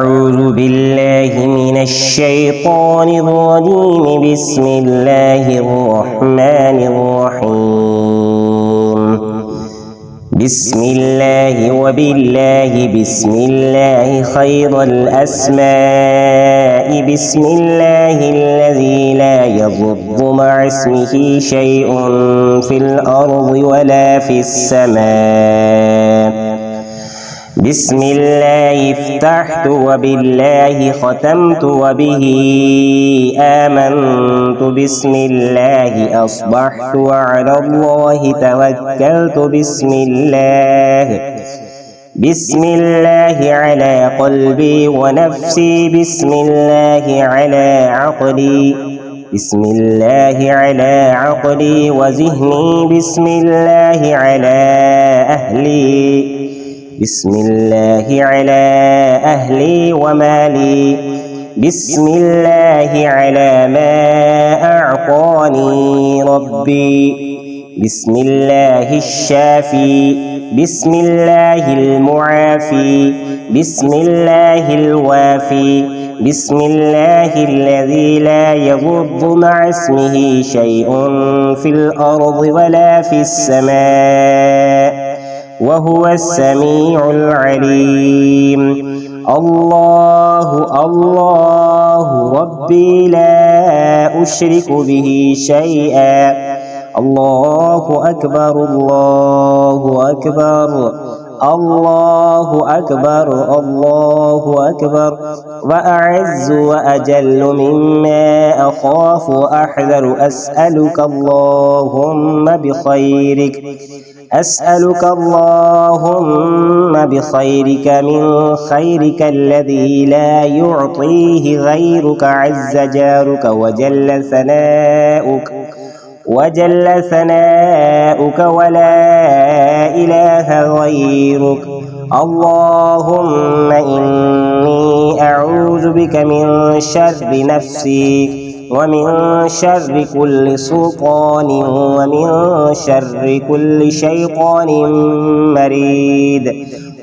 أعوذ بالله من الشيطان الرجيم. بسم الله الرحمن الرحيم. بسم الله وبالله بسم الله خير الأسماء. بسم الله الذي لا يضر مع اسمه شيء في الأرض ولا في السماء. بسم الله افتحت وبالله ختمت وبه آمنت. بسم الله أصبحت وعلى الله توكلت. بسم الله على قلبي ونفسي. بسم الله على عقلي. بسم الله على عقلي وذهني. بسم الله على أهلي. بسم الله على أهلي ومالي. بسم الله على ما أعطاني ربي. بسم الله الشافي. بسم الله المعافي. بسم الله الوافي. بسم الله الذي لا يضر مع اسمه شيء في الأرض ولا في السماء وهو السميع العليم. الله الله ربي لا أشرك به شيئا. الله أكبر الله أكبر الله أكبر الله أكبر. وأعز وأجل مما أخاف وأحذر. أسألك اللهم بخيرك. أسألك اللهم بخيرك من خيرك الذي لا يعطيه غيرك عز جارك وجل ثناؤك ولا إله غيرك. اللهم إني أعوذ بك من شر نفسي ومن شر كل سلطان ومن شر كل شيطان مريد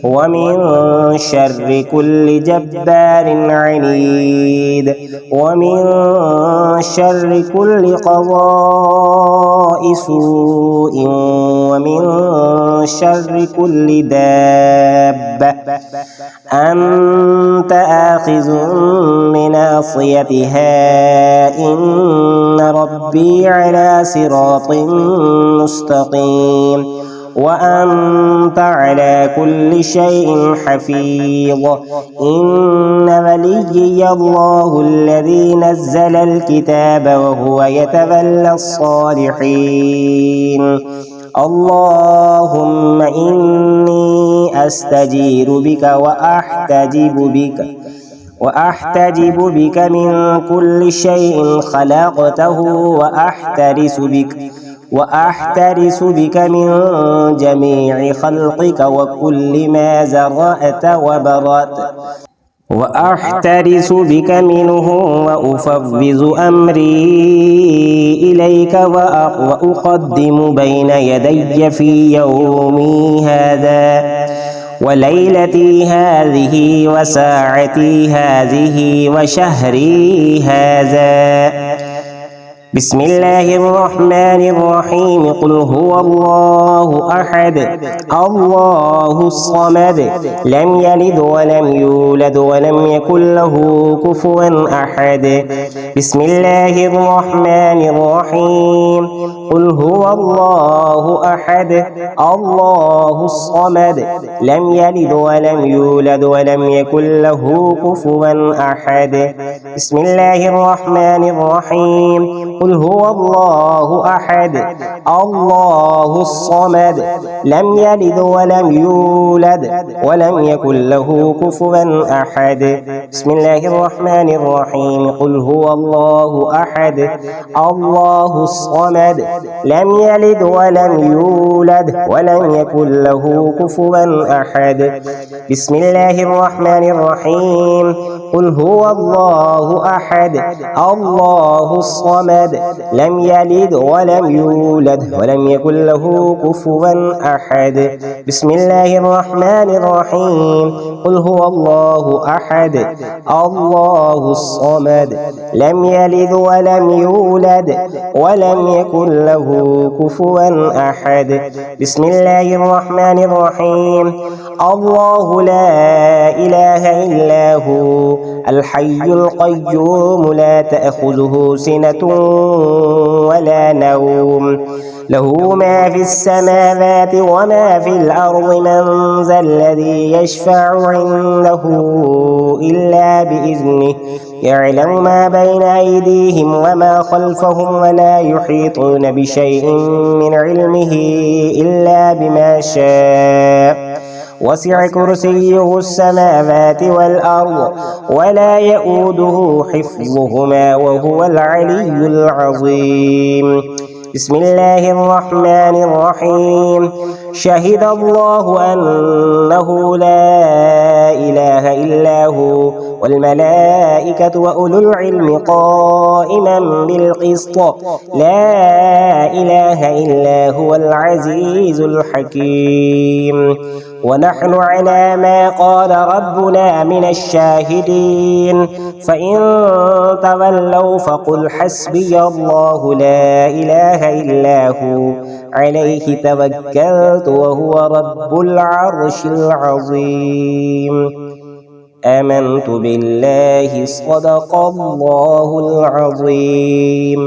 ومن شر كل جبار عنيد ومن شر كل قضاء سوء ومن شر كل دابة أنت آخذ بناصيتها. إن ربي على صراط مستقيم. وأنت على كل شيء حفيظ. إن وليي الله الذي نزل الكتاب وهو يتولى الصالحين. اللهم إني أستجير بك وأحتجب بك من كل شيء خلقته وأحترس بك من جميع خلقك وكل ما زرعت وبرأت. وأحترس بك منه وأفوض أمري إليك وأقدم بين يدي في يومي هذا وليلتي هذه وساعتي هذه وشهري هذا. بسم الله الرحمن الرحيم. قل هو الله أحد الله الصمد لم يلد ولم يولد ولم يكن له كفوا أحد. بسم الله الرحمن الرحيم. قل هو الله أحد الله الصمد لم يلد ولم يولد ولم يكن له كفوا أحد. بسم الله الرحمن الرحيم. قل هو الله أحد الله الصمد لم يلد ولم يولد ولم يكن له كفوا أحد. بسم الله الرحمن الرحيم. قل هو الله أحد الله الصمد لم يلد ولم يولد ولم يكن له كفوا أحد. بسم الله الرحمن الرحيم. قل هو الله أحد الله الصمد لم يلد ولم يولد ولم يكن له كفوا أحد. بسم الله الرحمن الرحيم. قل هو الله أحد الله الصمد لم يلد ولم يولد ولم يكن له كفوا أحد. بسم الله الرحمن الرحيم. الله لا إله إلا هو الحي القيوم لا تأخذه سنة ولا نوم له ما في السماوات وما في الأرض من ذا الذي يشفع عنده إلا بإذنه يعلم ما بين أيديهم وما خلفهم ولا يحيطون بشيء من علمه إلا بما شاء وسع كرسيه السماوات والأرض ولا يؤوده حفظهما وهو العلي العظيم. بسم الله الرحمن الرحيم. شهد الله أنه لا إله إلا هو والملائكة وأولو العلم قائما بالقسط لا إله إلا هو العزيز الحكيم. ونحن على ما قال ربنا من الشاهدين. فإن تولوا فقل حسبي الله لا إله إلا هو عليه توكلت وهو رب العرش العظيم. آمنت بالله صدق الله العظيم.